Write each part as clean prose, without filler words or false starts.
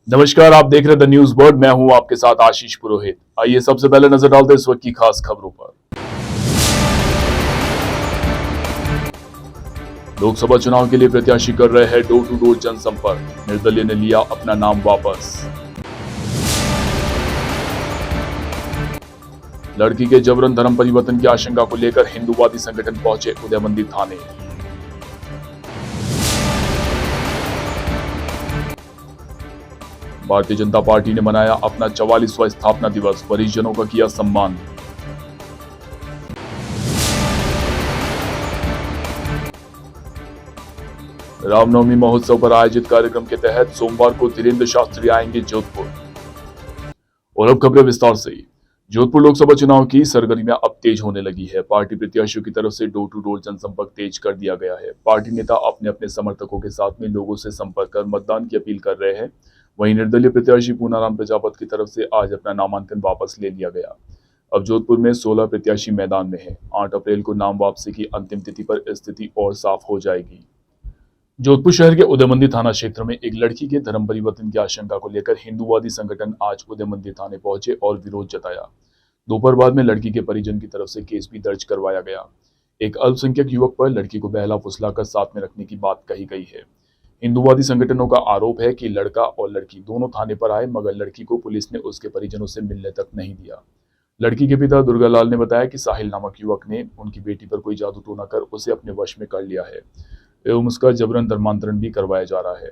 नमस्कार, आप देख रहे हैं द न्यूज वर्ल्ड। मैं हूं आपके साथ आशीष पुरोहित। आइए सबसे पहले नजर डालते हैं इस वक्त की खास खबरों पर। लोकसभा चुनाव के लिए प्रत्याशी कर रहे हैं डोर टू डोर जनसंपर्क। निर्दलीय ने लिया अपना नाम वापस। लड़की के जबरन धर्म परिवर्तन की आशंका को लेकर हिंदूवादी संगठन पहुंचे उदय मंदिर थाने। भारतीय जनता पार्टी ने मनाया अपना 44वां स्थापना दिवस। परिजनों का किया सम्मान। रामनवमी महोत्सव पर आयोजित कार्यक्रम के तहत सोमवार को धीरेन्द्र शास्त्री आएंगे जोधपुर। और अब खबरें विस्तार से। जोधपुर लोकसभा चुनाव की सरगर्मियां अब तेज होने लगी है। पार्टी प्रत्याशियों की तरफ से डोर टू डोर जनसंपर्क तेज कर दिया गया है। पार्टी नेता अपने अपने समर्थकों के साथ में लोगों से संपर्क कर मतदान की अपील कर रहे हैं। वहीं निर्दलीय प्रत्याशी पूनाराम प्रजापत की तरफ से आज अपना नामांकन वापस ले लिया गया। अब जोधपुर में 16 प्रत्याशी मैदान में हैं। 8 अप्रैल को नाम वापसी की अंतिम तिथि पर स्थिति और साफ हो जाएगी। जोधपुर शहर के उदय मंदिर थाना क्षेत्र में एक लड़की के धर्म परिवर्तन की आशंका को लेकर हिंदूवादी संगठन आज उदय मंदिर थाने पहुंचे और विरोध जताया। दोपहर बाद में लड़की के परिजन की तरफ से केस भी दर्ज करवाया गया। एक अल्पसंख्यक युवक पर लड़की को बहला फुसलाकर साथ में रखने की बात कही गई है। हिंदूवादी संगठनों का आरोप है कि लड़का और लड़की दोनों थाने पर आए, मगर लड़की को पुलिस ने उसके परिजनों से मिलने तक नहीं दिया। लड़की के पिता दुर्गालाल ने बताया कि साहिल नामक युवक ने उनकी बेटी पर कोई जादू टोना कर उसे अपने वश में कर लिया है एवं उसका जबरन धर्मांतरण भी करवाया जा रहा है।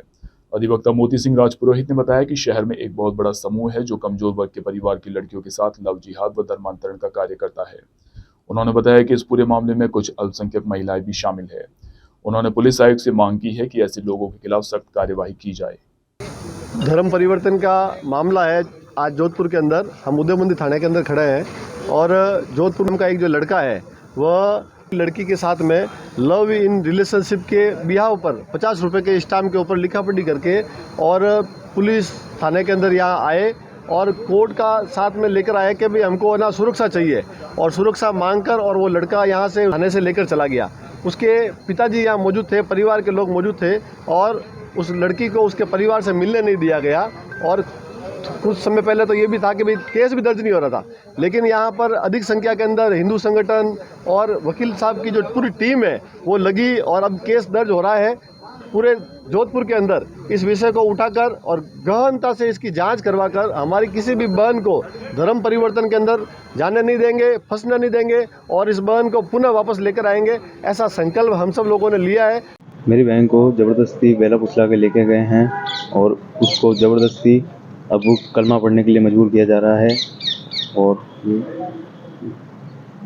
अधिवक्ता मोती सिंह राजपुरोहित ने बताया कि शहर में एक बहुत बड़ा समूह है जो कमजोर वर्ग के परिवार की लड़कियों के साथ लव जिहाद व धर्मांतरण का कार्य करता है। उन्होंने बताया कि इस पूरे मामले में कुछ अल्पसंख्यक महिलाएं भी शामिल है। उन्होंने पुलिस आयुक्त से मांग की है कि ऐसे लोगों के खिलाफ सख्त कार्यवाही की जाए। धर्म परिवर्तन का मामला है। आज जोधपुर के अंदर हम उदय मंदिर थाने के अंदर खड़े हैं और जोधपुर का एक जो लड़का है वह लड़की के साथ में लव इन रिलेशनशिप के बिहाव पर 50 रुपये के स्टाम्प के ऊपर लिखापढ़ी करके और पुलिस थाने के अंदर यहाँ आए और कोर्ट का साथ में लेकर आए कि भाई हमको ना सुरक्षा चाहिए और सुरक्षा मांगकर और वो लड़का यहाँ से थाने से लेकर चला गया। उसके पिताजी यहाँ मौजूद थे, परिवार के लोग मौजूद थे और उस लड़की को उसके परिवार से मिलने नहीं दिया गया। और कुछ समय पहले तो ये भी था कि भाई केस भी दर्ज नहीं हो रहा था, लेकिन यहाँ पर अधिक संख्या के अंदर हिंदू संगठन और वकील साहब की जो पूरी टीम है वो लगी और अब केस दर्ज हो रहा है पूरे जोधपुर के अंदर। इस विषय को उठाकर और गहनता से इसकी जांच करवाकर हमारी किसी भी बहन को धर्म परिवर्तन के अंदर जाने नहीं देंगे, फंसने नहीं देंगे और इस बहन को पुनः वापस लेकर आएंगे, ऐसा संकल्प हम सब लोगों ने लिया है। मेरी बहन को ज़बरदस्ती बेला फुसला के लेके गए हैं और उसको ज़बरदस्ती अब वो कलमा पढ़ने के लिए मजबूर किया जा रहा है और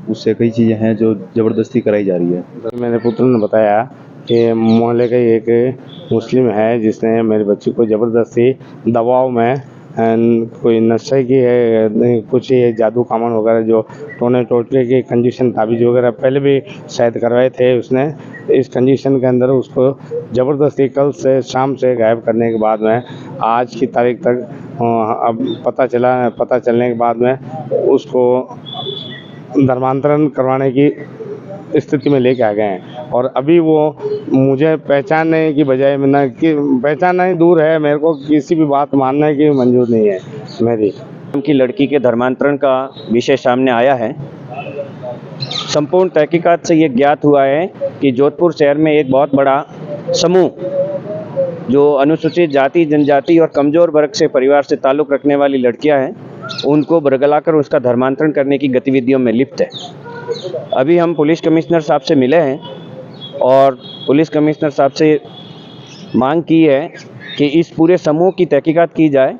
उससे कई चीज़ें हैं जो ज़बरदस्ती कराई जा रही है। मेरे पुत्र ने बताया कि मोहल्ले का एक मुस्लिम है जिसने मेरे बच्ची को ज़बरदस्ती दबाव में कोई नशे की है, कुछ ये जादू कामन वगैरह जो टोने टोटके की कंडीशन ताबीज़ वगैरह पहले भी शायद करवाए थे उसने। इस कंडीशन के अंदर उसको ज़बरदस्ती कल से शाम से गायब करने के बाद में आज की तारीख तक अब पता चलने के बाद में उसको धर्मांतरण करवाने की स्थिति में लेके आ गए हैं और अभी वो मुझे पहचानने की बजाय पहचानना ही दूर है, मेरे को किसी भी बात मानने की मंजूर नहीं है। मेरी की लड़की के धर्मांतरण का विषय सामने आया है। संपूर्ण तहकीकात से ये ज्ञात हुआ है कि जोधपुर शहर में एक बहुत बड़ा समूह जो अनुसूचित जाति जनजाति और कमज़ोर वर्ग से परिवार से ताल्लुक़ रखने वाली लड़कियां हैं उनको बरगलाकर उसका धर्मांतरण करने की गतिविधियों में लिप्त है। अभी हम पुलिस कमिश्नर साहब से मिले हैं और पुलिस कमिश्नर साहब से मांग की है कि इस पूरे समूह की तहकीकात की जाए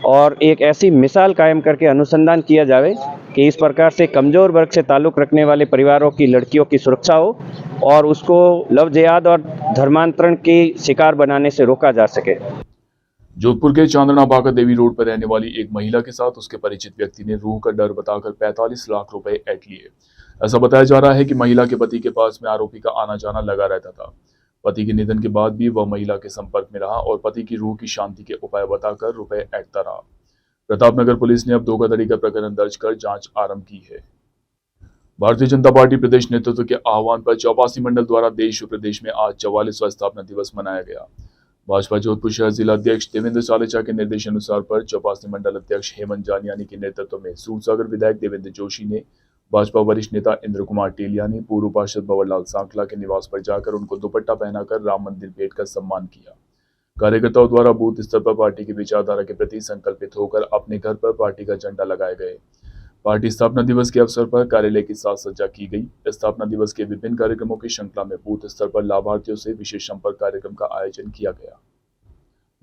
और एक ऐसी मिसाल कायम करके अनुसंधान किया जाए कि इस प्रकार से कमज़ोर वर्ग से ताल्लुक़ रखने वाले परिवारों की लड़कियों की सुरक्षा हो और उसको लव जिहाद और धर्मांतरण की शिकार बनाने से रोका जा सके। जोधपुर के चांदना बागा देवी रोड पर रहने वाली एक महिला के साथ उसके परिचित व्यक्ति ने रूह का डर बताकर 45 लाख रुपए ऐंठ लिए। ऐसा बताया जा रहा है कि महिला के पति के पास में आरोपी का आना जाना लगा रहता था। पति के निधन के बाद भी वह महिला के संपर्क में रहा और पति की रूह की शांति के उपाय बताकर रुपए ऐंठता रहा। प्रतापनगर पुलिस ने अब धोखाधड़ी का प्रकरण दर्ज कर जांच आरंभ की है। भारतीय जनता पार्टी प्रदेश नेतृत्व के आह्वान पर चौपासी मंडल द्वारा देश व प्रदेश में आज 44वां स्थापना दिवस मनाया गया। भाजपा जोधपुर शहर जिला अध्यक्ष देवेंद्र चालेचा के निर्देशानुसार पर चौपासी मंडल अध्यक्ष हेमंत जानियानी के नेतृत्व में सूरसागर विधायक देवेंद्र जोशी ने भाजपा वरिष्ठ नेता इंद्र कुमार टेलियानी पूर्व पार्षद भंवरलाल सांखला के निवास पर जाकर उनको दुपट्टा पहनाकर राम मंदिर भेंट कर सम्मान किया। कार्यकर्ताओं द्वारा बूथ स्तर पर पार्टी की विचारधारा के प्रति संकल्पित होकर अपने घर पर पार्टी का झंडा लगाए गए। पार्टी स्थापना दिवस के अवसर पर कार्यालय की साज सज्जा की गई। स्थापना दिवस के विभिन्न कार्यक्रमों की श्रृंखला में बूथ स्तर पर लाभार्थियों से विशेष संपर्क कार्यक्रम का आयोजन किया गया।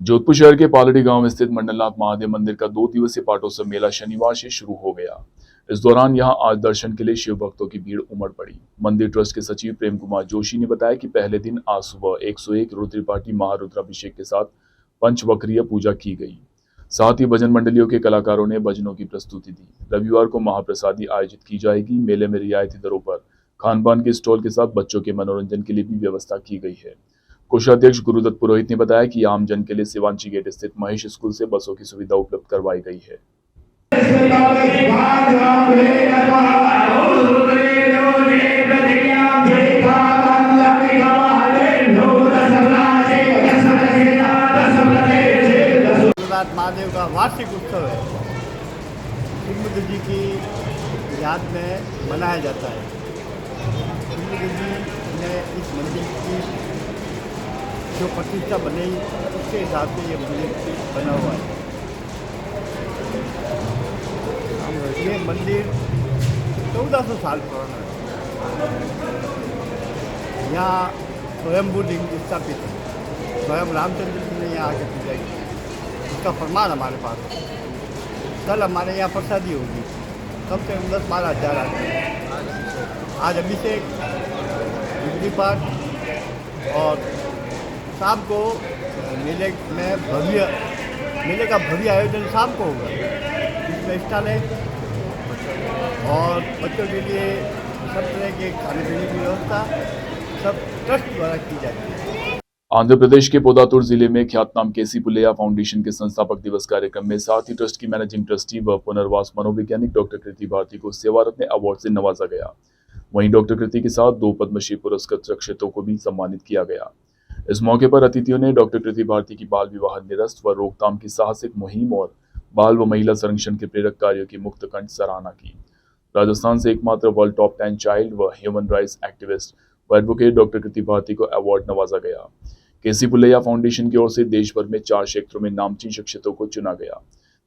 जोधपुर शहर के पालड़ी गांव स्थित मंडलनाथ महादेव मंदिर का 2 दिवसीय पाटोत्सव मेला शनिवार से शुरू हो गया। इस दौरान यहां आज दर्शन के लिए शिव भक्तों की भीड़ उमड़ पड़ी। मंदिर ट्रस्ट के सचिव प्रेम कुमार जोशी ने बताया कि पहले दिन आज सुबह 101 रुद्रपाठी महारुद्राभिषेक के साथ पंचवक्रीय पूजा की गई। साथ ही भजन मंडलियों के कलाकारों ने भजनों की प्रस्तुति दी। रविवार को महाप्रसादी आयोजित की जाएगी। मेले में रियायती दरों पर खान पान के स्टॉल के साथ बच्चों के मनोरंजन के लिए भी व्यवस्था की गई है। कोषाध्यक्ष गुरुदत्त पुरोहित ने बताया कि आम जन के लिए सिवांची गेट स्थित महेश स्कूल से बसों की सुविधा उपलब्ध करवाई गई है। महादेव का वार्षिक उत्सव है, शिवमुद्र जी की याद में मनाया जाता है। शिवमुद्र जी ने इस मंदिर की जो प्रतिष्ठा बनाई उसके हिसाब से ये मंदिर बना हुआ है। ये मंदिर 1400 साल पुराना है। यहाँ स्वयंभू लिंग स्थापित है। स्वयं रामचंद्र जी ने यहाँ आके पूजा की, उसका प्रमाण हमारे पास है। कल हमारे यहाँ प्रसादी होगी, कम से कम 10-12 हज़ार आदमी। आज अभिषेक, विधि पाठ और शाम को मेले का भव्य आयोजन शाम को होगा। इसमें स्टॉल है और बच्चों के लिए सब तरह के खाने पीने की व्यवस्था सब ट्रस्ट द्वारा की जाती है। आंध्र प्रदेश के पोदातुर जिले में ख्यातनाम केसी पुल्लैया फाउंडेशन के संस्थापक दिवस कार्यक्रम में साथ ही ट्रस्ट की मैनेजिंग ट्रस्टी व पुनर्वास मनोवैज्ञानिक डॉक्टर कृति भारती को सेवा रत्न अवार्ड से नवाजा गया। वहीं डॉक्टर कृति के साथ 2 पद्मश्री पुरस्कृत रक्षितों को भी सम्मानित किया गया। इस मौके पर अतिथियों ने डॉक्टर कृति भारती की बाल विवाह निरस्त व रोकथाम की साहसिक मुहिम और बाल व महिला संरक्षण के प्रेरक कार्यों की मुक्तकंठ सराहना की। राजस्थान से एकमात्र वर्ल्ड टॉप 10 चाइल्ड व ह्यूमन राइट्स एक्टिविस्ट व एडवोकेट डॉक्टर कृति भारती को अवार्ड नवाजा गया। केसी पुल्लैया फाउंडेशन की ओर से देश भर में 4 क्षेत्रों में नामचीन शख्सियतों को चुना गया,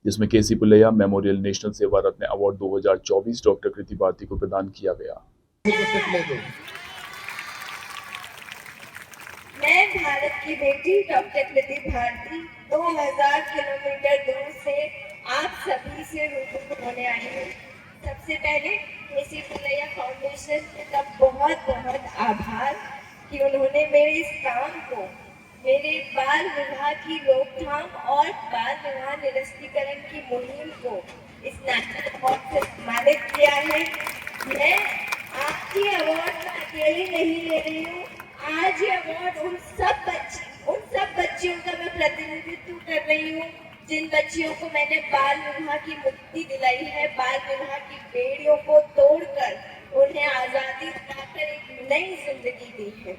जिसमें केसी पुल्लैया मेमोरियल नेशनल सेवा रत्न अवार्ड 2024 डॉक्टर कृति भारती को प्रदान किया गया। मैं भारत की बेटी डॉक्टर कृति भारती 2000 किलोमीटर दूर से आप सभी से रूबरू होने आई हूँ। सबसे पहले केसी पुल्लैया फाउंडेशन का बहुत बहुत आभार कि उन्होंने मेरे इस काम को, मेरे बाल विवाह की रोकथाम और बाल विवाह निरस्तीकरण की मुहिम को इस नेशनल अवार्ड से सम्मानित किया है। मैं आपकी अवार्ड में अकेले नहीं ले रही हूँ। आज ये अवार्ड उन सब बच्चियों का मैं प्रतिनिधित्व कर रही हूँ जिन बच्चियों को मैंने बाल विवाह की मुक्ति दिलाई है, बाल विवाह की बेड़ियों को तोड़कर उन्हें आजादी दिलाकर एक नई जिंदगी दी है।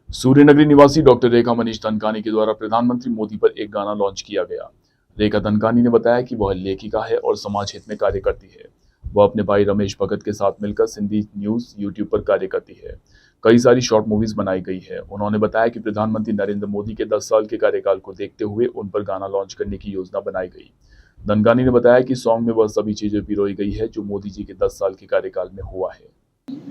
सूर्यनगरी निवासी डॉक्टर रेखा मनीष धनकानी के द्वारा प्रधानमंत्री मोदी पर एक गाना लॉन्च किया गया। रेखा धनकानी ने बताया कि वह लेखिका है और समाज हित में कार्य करती है। वह अपने भाई रमेश भगत के साथ मिलकर सिंधी न्यूज यूट्यूब पर कार्य करती है। कई सारी शॉर्ट मूवीज बनाई गई है। उन्होंने बताया कि प्रधानमंत्री नरेंद्र मोदी के 10 साल के कार्यकाल को देखते हुए उन पर गाना लॉन्च करने की योजना बनाई गई। धनकानी ने बताया कि सॉन्ग में वह सभी चीजें पिरोई गई है जो मोदी जी के 10 साल के कार्यकाल में हुआ है।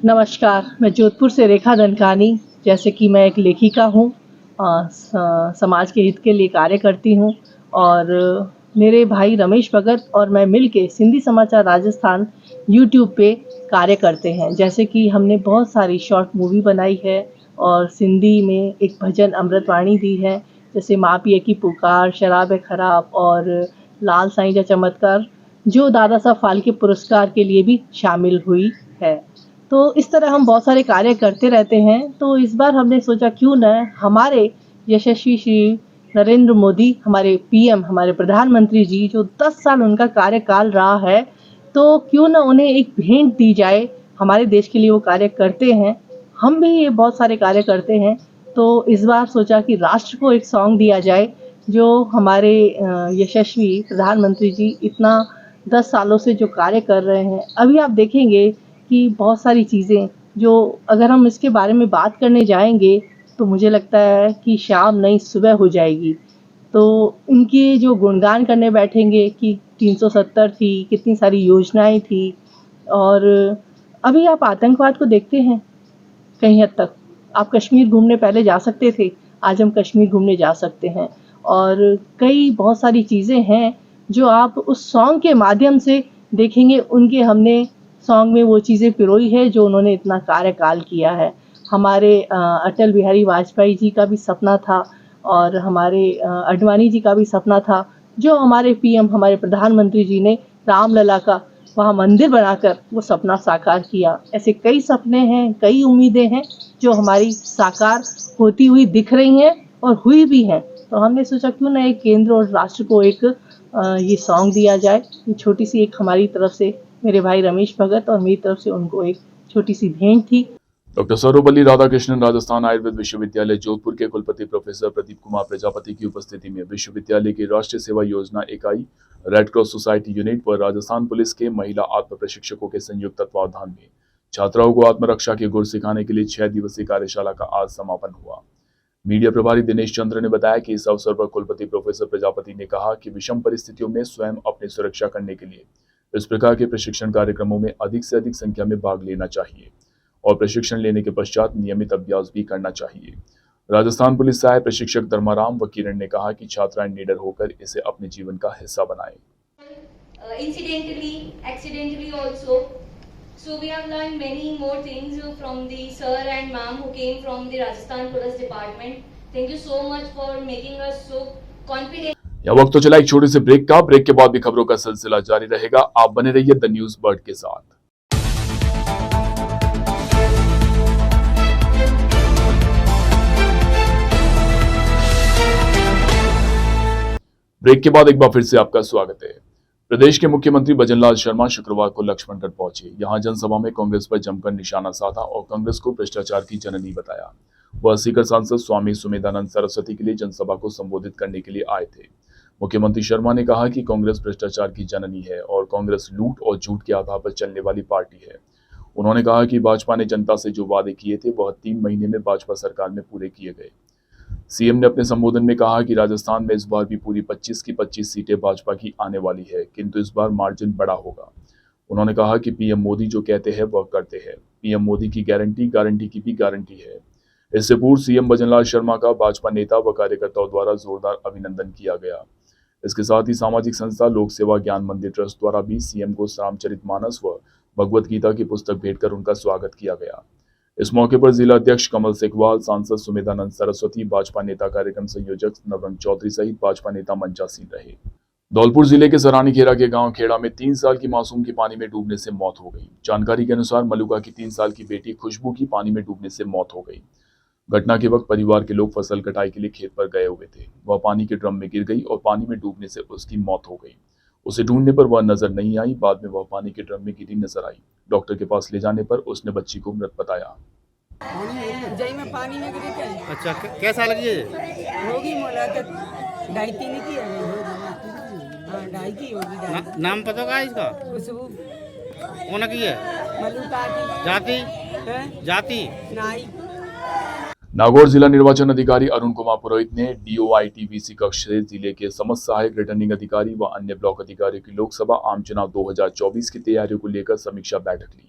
नमस्कार, मैं जोधपुर से रेखा धनकानी। जैसे कि मैं एक लेखिका हूँ, समाज के हित के लिए कार्य करती हूँ और मेरे भाई रमेश भगत और मैं मिलके सिंधी समाचार राजस्थान यूट्यूब पे कार्य करते हैं। जैसे कि हमने बहुत सारी शॉर्ट मूवी बनाई है और सिंधी में एक भजन अमृतवाणी दी है, जैसे माँ पिए की पुकार, शराब है खराब और लाल साईं जा चमत्कार, जो दादा साहब फाल्के पुरस्कार के लिए भी शामिल हुई है। तो इस तरह हम बहुत सारे कार्य करते रहते हैं। तो इस बार हमने सोचा क्यों न हमारे यशस्वी श्री नरेंद्र मोदी, हमारे पीएम, हमारे प्रधानमंत्री जी, जो 10 साल उनका कार्यकाल रहा है, तो क्यों न उन्हें एक भेंट दी जाए। हमारे देश के लिए वो कार्य करते हैं, हम भी ये बहुत सारे कार्य करते हैं। तो इस बार सोचा कि राष्ट्र को एक सॉन्ग दिया जाए जो हमारे यशस्वी प्रधानमंत्री जी इतना 10 सालों से जो कार्य कर रहे हैं। अभी आप देखेंगे कि बहुत सारी चीज़ें जो अगर हम इसके बारे में बात करने जाएंगे तो मुझे लगता है कि शाम नहीं सुबह हो जाएगी। तो इनके जो गुणगान करने बैठेंगे कि 370 थी, कितनी सारी योजनाएं थी। और अभी आप आतंकवाद को देखते हैं कहीं हद तक। आप कश्मीर घूमने पहले जा सकते थे, आज हम कश्मीर घूमने जा सकते हैं। और कई बहुत सारी चीज़ें हैं जो आप उस सॉन्ग के माध्यम से देखेंगे। उनके हमने सॉन्ग में वो चीज़ें पिरोई है जो उन्होंने इतना कार्यकाल किया है। हमारे अटल बिहारी वाजपेयी जी का भी सपना था और हमारे अडवाणी जी का भी सपना था, जो हमारे पीएम हमारे प्रधानमंत्री जी ने रामलला का वहाँ मंदिर बनाकर वो सपना साकार किया। ऐसे कई सपने हैं, कई उम्मीदें हैं जो हमारी साकार होती हुई दिख रही हैं और हुई भी हैं। तो हमने सोचा क्यों ना एक केंद्र और राष्ट्र को एक ये सॉन्ग दिया जाए। ये छोटी सी एक हमारी तरफ से मेरे भाई रमेश भगत और मेरी तरफ से उनको एक छोटी सी भेंट थी। डॉक्टर सर्वपल्ली राधाकृष्णन राजस्थान आयुर्वेद विश्वविद्यालय जोधपुर के कुलपति प्रोफेसर प्रदीप कुमार प्रजापति की उपस्थिति में विश्वविद्यालय की राष्ट्रीय सेवा योजना इकाई, रेड क्रॉस सोसाइटी यूनिट व राजस्थान पुलिस के महिला आत्म प्रशिक्षकों के संयुक्त तत्वावधान में छात्राओं को आत्मरक्षा के गुर सिखाने के लिए 6 दिवसीय कार्यशाला का आज समापन हुआ। मीडिया प्रभारी दिनेश चंद्र ने बताया कि इस अवसर पर कुलपति प्रोफेसर प्रजापति ने कहा कि विषम परिस्थितियों में स्वयं अपनी सुरक्षा करने के लिए इस प्रकार के प्रशिक्षण कार्यक्रमों में अधिक से अधिक संख्या में भाग लेना चाहिए और प्रशिक्षण लेने के पश्चात नियमित अभ्यास भी करना चाहिए। राजस्थान पुलिस सहायक प्रशिक्षक धर्माराम व किरण ने कहा कि छात्राएं निडर होकर इसे अपने जीवन का हिस्सा बनाएं। Incidentally, accidentally also. So we have learned many more things from the sir and ma'am who came from the Rajasthan Police Department. Thank you so much for making us so confident. यह वक्त तो चला एक छोटे से break का। Break के बाद भी खबरों का सिलसिला जारी रहेगा। आप बने रहिए द न्यूज बर्ड के साथ। ब्रेक के बाद एक बार फिर से आपका स्वागत है। प्रदेश के मुख्यमंत्री भजनलाल शर्मा शुक्रवार को लक्ष्मणगढ़ पहुंचे। यहां जनसभा में कांग्रेस पर जमकर निशाना साधा और कांग्रेस को भ्रष्टाचार की जननी बताया। वह सीकर सांसद स्वामी सुमेधानंद सरस्वती के लिए जनसभा को संबोधित करने के लिए आए थे। मुख्यमंत्री शर्मा ने कहा कि कांग्रेस भ्रष्टाचार की जननी है और कांग्रेस लूट और झूठ के आधार पर चलने वाली पार्टी है। उन्होंने कहा कि भाजपा ने जनता से जो वादे किए थे वह 3 महीने में भाजपा सरकार में पूरे किए गए। सीएम ने अपने संबोधन में कहा कि राजस्थान में इस बार भी पूरी 25 की 25 सीटें भाजपा की आने वाली है, किंतु इस बार मार्जिन बड़ा होगा। उन्होंने कहा कि पीएम मोदी जो कहते हैं वह करते हैं। पीएम मोदी की गारंटी की भी गारंटी है। इससे पूर्व सीएम भजनलाल शर्मा का भाजपा नेता व कार्यकर्ताओं द्वारा जोरदार अभिनंदन किया गया। इसके साथ ही सामाजिक संस्था लोक सेवा ज्ञान मंदिर ट्रस्ट द्वारा भी सीएम को रामचरितमानस व भगवत गीता की पुस्तक भेंट कर उनका स्वागत किया गया। इस मौके पर जिला अध्यक्ष कमल सेकवाल, सांसद सुमेधानंद सरस्वती, भाजपा नेता कार्यक्रम संयोजक नवरंग चौधरी सहित भाजपा नेता मंचासीन रहे। धौलपुर जिले के सरानी खेरा के गांव खेड़ा में 3 साल की मासूम की पानी में डूबने से मौत हो गई। जानकारी के अनुसार मलुका की 3 साल की बेटी खुशबू की पानी में डूबने से मौत हो गई। घटना के वक्त परिवार के लोग फसल कटाई के लिए खेत पर गए हुए थे। वह पानी के ड्रम में गिर गई और पानी में डूबने से उसकी मौत हो गई। उसे ढूंढने पर वह नजर नहीं आई। बाद में वह पानी के ड्रम में गिरी नजर आई। डॉक्टर के पास ले जाने पर उसने बच्ची को मृत बताया। जय में पानी में गिरे थे। अच्छा, कैसा लगी है? होगी मोला तो 2.5-3 की है। हाँ, 2.5 की होगी। नाम पता का इसका? खुशबू। कौन की है? मलुका की। जाति नाई। नागौर जिला निर्वाचन अधिकारी अरुण कुमार पुरोहित ने DOITVC कक्ष से जिले के समस्त सहायक रिटर्निंग अधिकारी व अन्य ब्लॉक अधिकारियों की लोकसभा आम चुनाव 2024 की तैयारियों को लेकर समीक्षा बैठक ली।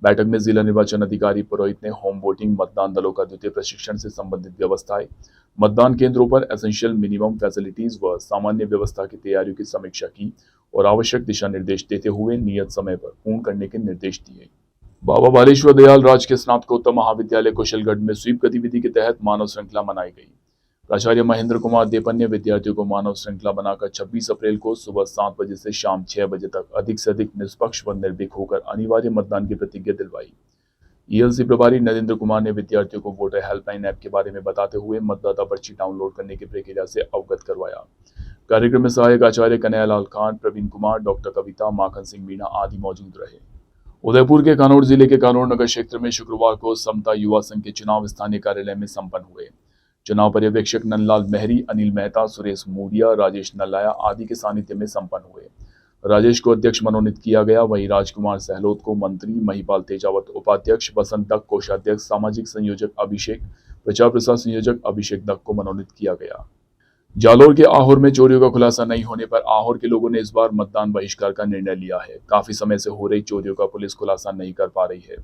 बैठक में जिला निर्वाचन अधिकारी पुरोहित ने होम वोटिंग, मतदान दलों का द्वितीय प्रशिक्षण से संबंधित व्यवस्थाएं, मतदान केंद्रों पर एसेंशियल मिनिमम फैसिलिटीज व सामान्य व्यवस्था की तैयारियों की समीक्षा की और आवश्यक दिशा निर्देश देते हुए नियत समय पर पूर्ण करने के निर्देश दिए। बाबा बालेश्वर दयाल राजकीय स्नातकोत्तर महाविद्यालय कुशलगढ़ में स्वीप गतिविधि के तहत मानव श्रृंखला मनाई गई। प्राचार्य महेंद्र कुमार देपन ने विद्यार्थियों को मानव श्रृंखला बनाकर 26 अप्रैल को सुबह 7 बजे से शाम 6 बजे तक अधिक से अधिक निष्पक्ष व निर्भीक होकर अनिवार्य मतदान की प्रतिज्ञा दिलवाई। ELC प्रभारी नरेंद्र कुमार ने विद्यार्थियों को वोटर हेल्पलाइन ऐप के बारे में बताते हुए मतदाता पर्ची डाउनलोड करने की प्रक्रिया से अवगत करवाया। कार्यक्रम में सहायक आचार्य कन्हैयालाल खान, प्रवीण कुमार, डॉक्टर कविता, माखन सिंह मीणा आदि मौजूद रहे। उदयपुर के कानौर जिले के कानौर नगर क्षेत्र में शुक्रवार को समता युवा संघ के चुनाव स्थानीय कार्यालय में संपन्न हुए। चुनाव पर्यवेक्षक नंदलाल मेहरी, अनिल मेहता, सुरेश मूडिया, राजेश नल्लाया आदि के सानिध्य में संपन्न हुए। राजेश को अध्यक्ष मनोनीत किया गया, वहीं राजकुमार सहलोत को मंत्री, महिपाल तेजावत उपाध्यक्ष, बसंत दत्त कोषाध्यक्ष, सामाजिक संयोजक अभिषेक, प्रचार प्रसार संयोजक अभिषेक दत्त को मनोनीत किया गया। जालोर के आहोर में चोरियों का खुलासा नहीं होने पर आहोर के लोगों ने इस बार मतदान बहिष्कार का निर्णय लिया है। काफी समय से हो रही चोरियों का पुलिस खुलासा नहीं कर पा रही है।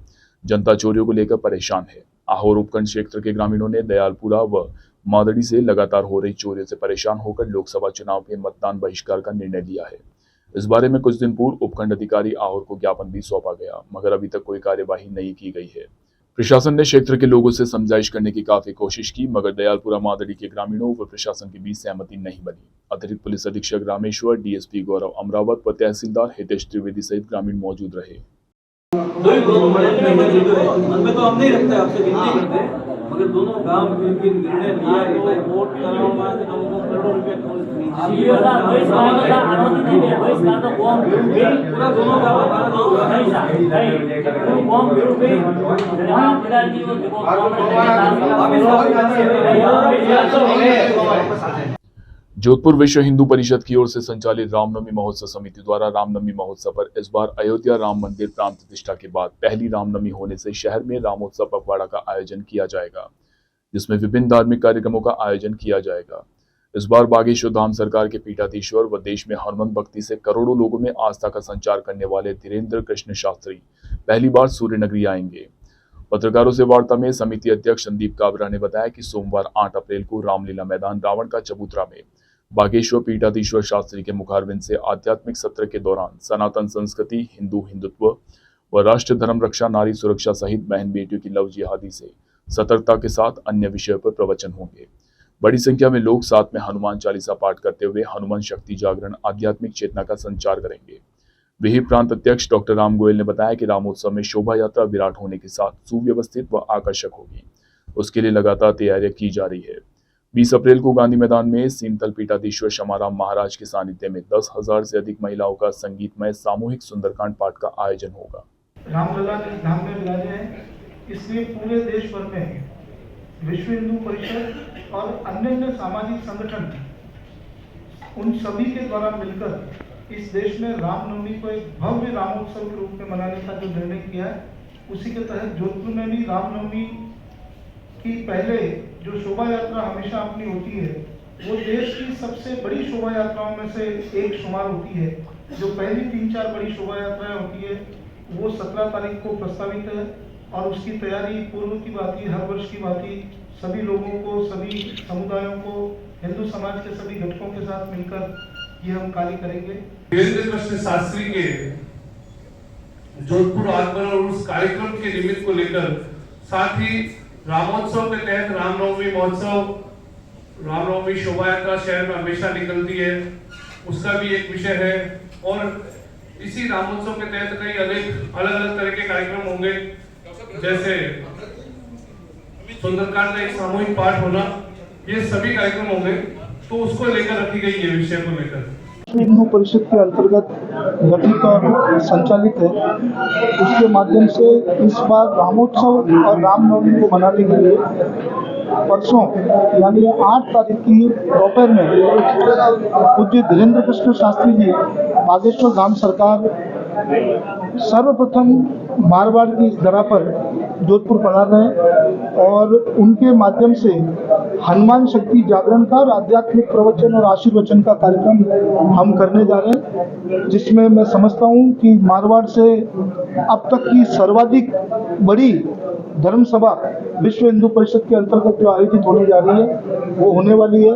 जनता चोरियों को लेकर परेशान है। आहोर उपखंड क्षेत्र के ग्रामीणों ने दयालपुरा व मादड़ी से लगातार हो रही चोरियों से परेशान होकर लोकसभा चुनाव के मतदान बहिष्कार का निर्णय लिया है। इस बारे में कुछ दिन पूर्व उपखंड अधिकारी आहोर को ज्ञापन भी सौंपा गया, मगर अभी तक कोई कार्यवाही नहीं की गई है। प्रशासन ने क्षेत्र के लोगों से समझाइश करने की काफी कोशिश की, मगर दयालपुरा मादड़ी के ग्रामीणों व प्रशासन के बीच सहमति नहीं बनी। अतिरिक्त पुलिस अधीक्षक रामेश्वर, डीएसपी गौरव अमरावत व तहसीलदार हितेश त्रिवेदी सहित ग्रामीण मौजूद रहे। तो हम नहीं रखते, आपसे विनती करते हैं, मगर दोनों गांव मिलकर निर्णय लिया है वोट कराऊंगा लोगों को करोड़ों रुपए पूरा दोनों जोधपुर विश्व हिंदू परिषद की ओर से संचालित रामनवमी महोत्सव समिति द्वारा रामनवमी महोत्सव पर इस बार अयोध्या राम मंदिर प्राण प्रतिष्ठा के बाद पहली रामनवमी होने से शहर में रामोत्सव पखवाड़ा का आयोजन किया जाएगा, जिसमें विभिन्न धार्मिक कार्यक्रमों का आयोजन किया जाएगा। इस बार बागेश्वर धाम सरकार के पीठाधीश्वर व देश में हनुमान भक्ति से करोड़ों लोगों में आस्था का संचार करने वाले धीरेन्द्र कृष्ण शास्त्री पहली बार सूर्य नगरी आएंगे। पत्रकारों से वार्ता में समिति अध्यक्ष संदीप काबरा ने बताया कि सोमवार 8 अप्रैल को रामलीला मैदान रावण का चबूतरा में बागेश्वर पीठाधीश्वर शास्त्री के मुखारविंद से आध्यात्मिक सत्र के दौरान सनातन संस्कृति, हिंदुत्व व राष्ट्र धर्म रक्षा, नारी सुरक्षा सहित बहन बेटियों की लव जिहादी से सतर्कता के साथ अन्य विषयों पर प्रवचन होंगे। बड़ी संख्या में लोग साथ में हनुमान चालीसा पाठ करते हुए हनुमान शक्ति जागरण, आध्यात्मिक चेतना का संचार करेंगे। विहिप प्रांत अध्यक्ष डॉक्टर राम गोयल ने बताया कि रामोत्सव में शोभा यात्रा विराट होने के साथ सुव्यवस्थित व आकर्षक होगी। उसके लिए लगातार तैयारियां की जा रही है। 20 अप्रैल को गांधी मैदान में सीमतल पीठाधीश्वर शमाराम महाराज के सानिध्य में 10,000 से अधिक महिलाओं का संगीतमय सामूहिक सुंदरकांड पाठ का आयोजन होगा। रामलला के धाम में विराजे हैं, इसलिए पूरे देश भर में विश्व हिंदू परिषद और अन्य सामाजिक संगठन उन सभी के द्वारा मिलकर इस देश में रामनवमी को एक भव्य रामोत्सव के रूप में मनाने का जो निर्णय किया है, उसी के तहत जोधपुर में भी रामनवमी की पहले जो शोभा यात्रा हमेशा अपनी होती है, वो देश की सबसे बड़ी शोभा यात्राओं में से एक शुमार होती है। जो पहली 3-4 बड़ी शोभा यात्राएं होती है वो 17 तारीख को प्रस्तावित है और उसकी तैयारी पूर्व की बात ही, हर वर्ष की बात ही सभी लोगों को, सभी समुदायों को, हिंदू समाज के सभी घटकों के साथ मिलकर ये हम कार्य करेंगे। धीरेन्द्र कृष्ण शास्त्री के जोधपुर आगमन और उस कार्यक्रम के निमित्त को लेकर, साथ ही रामोत्सव के तहत रामनवमी महोत्सव, रामनवमी शोभा यात्रा शहर में हमेशा निकलती है, उसका भी एक विषय है। और इसी रामोत्सव के तहत कई अलग अलग तरह के कार्यक्रम होंगे, जैसे सुंदरकांड का एक सामूहिक पाठ होना, ये सभी कार्यक्रम होंगे। तो उसको लेकर रखी गई ये विषय को लेकर हिंदू परिषद के अंतर्गत गठित और संचालित है। उसके माध्यम से इस बार रामोत्सव और रामनवमी को मनाने के लिए परसों यानी 8 तारीख की दोपहर में पूज्य धीरेन्द्र कृष्ण शास्त्री जी बागेश्वर धाम सरकार सर्वप्रथम मारवाड़ की धरा पर जोधपुर पधार रहे हैं और उनके माध्यम से हनुमान शक्ति जागरण का और आध्यात्मिक प्रवचन और आशीर्वचन का कार्यक्रम हम करने जा रहे हैं, जिसमें मैं समझता हूं कि मारवाड़ से अब तक की सर्वाधिक बड़ी धर्म सभा विश्व हिंदू परिषद के अंतर्गत जो आयोजित होने जा रही है वो होने वाली है।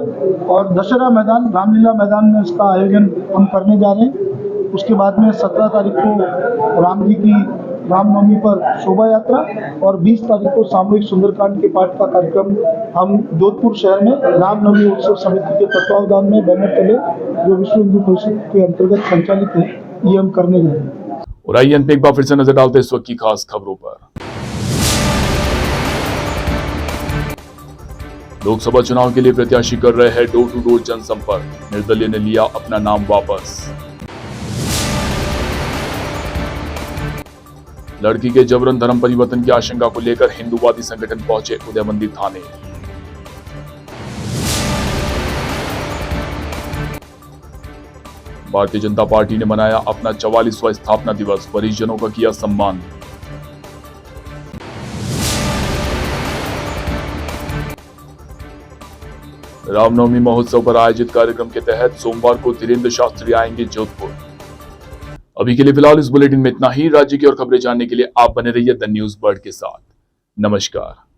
और दशहरा मैदान, रामलीला मैदान में इसका आयोजन हम करने जा रहे हैं। उसके बाद में 17 तारीख को राम जी की रामनवमी पर शोभा यात्रा और 20 तारीख को सामूहिक सुंदरकांड के पाठ का कार्यक्रम हम जोधपुर शहर में रामनवमी उत्सव समिति के तत्वावधान में बैनर तले जो विश्व हिंदू परिषद के अंतर्गत संचालित है, ये हम करने जा रहे हैं। और आइए अंत में एक बार फिर से नजर डालते हैं इस वक्त की खास खबरों पर। लोकसभा चुनाव के लिए प्रत्याशी कर रहे हैं डोर टू डोर जनसंपर्क, निर्दलीय ने लिया अपना नाम वापस। लड़की के जबरन धर्म परिवर्तन की आशंका को लेकर हिंदूवादी संगठन पहुंचे उदय मंदिर थाने। भारतीय जनता पार्टी ने मनाया अपना 44वां स्थापना दिवस, परिजनों का किया सम्मान। रामनवमी महोत्सव पर आयोजित कार्यक्रम के तहत सोमवार को धीरेन्द्र शास्त्री आएंगे जोधपुर। अभी के लिए फिलहाल इस बुलेटिन में इतना ही। राज्य की और खबरें जानने के लिए आप बने रहिए द न्यूज बर्ड के साथ। नमस्कार।